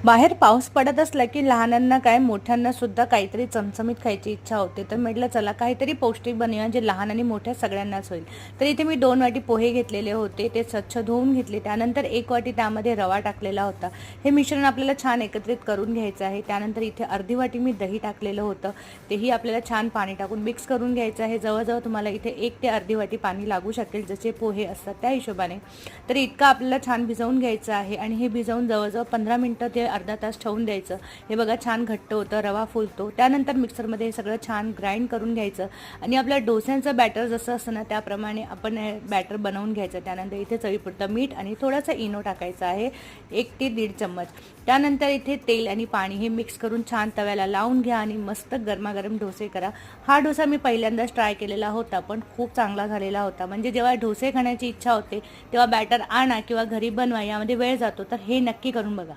बाहेर पाऊस पडत असला की लहानांना काय मोठ्यांना सुद्धा काहीतरी चमचमीत खायची इच्छा होते. तर म्हटलं चला काहीतरी पौष्टिक बनवूया जे लहान आणि मोठ्या सगळ्यांनाच होईल. तर इथे मी 2 वाटी पोहे घेतलेले होते, ते स्वच्छ धुवून घेतले. त्यानंतर 1 वाटी त्यामध्ये रवा टाकलेला होता. हे मिश्रण आपल्याला छान एकत्रित करून घ्यायचं आहे. त्यानंतर इथे अर्धी वाटी मी दही टाकलेलं होतं, तेही आपल्याला छान पाणी टाकून मिक्स करून घ्यायचं आहे. जवळजवळ तुम्हाला इथे 1 ते अर्धी वाटी पाणी लागू शकेल, जसे पोहे असतात त्या हिशोबाने. तर इतकं आपल्याला छान भिजवून घ्यायचं आहे आणि हे भिजवून जवळजवळ 15 मिनिटं ते अर्धा तास ठेवून द्यायचं. हे बघा छान घट्ट होतं, रवा फुलतो. त्यानंतर मिक्सरमध्ये हे सगळं छान ग्राइंड करून घ्यायचं आणि आपल्या डोस्यांचं बॅटर जसं असतं ना त्याप्रमाणे आपण हे बॅटर बनवून घ्यायचं. त्यानंतर इथे चवीपुरतं मीठ आणि थोडासा इनो टाकायचा आहे, 1 ते 1.5 चम्मच. त्यानंतर इथे तेल आणि पाणी हे मिक्स करून छान तव्याला लावून घ्या आणि मस्त गरमागरम डोसे करा. हा डोसा मी पहिल्यांदाच ट्राय केलेला होता, पण खूप चांगला झालेला होता. म्हणजे जेव्हा डोसे खाण्याची इच्छा होते तेव्हा बॅटर आणा किंवा घरी बनवा, यामध्ये वेळ जातो, तर हे नक्की करून बघा.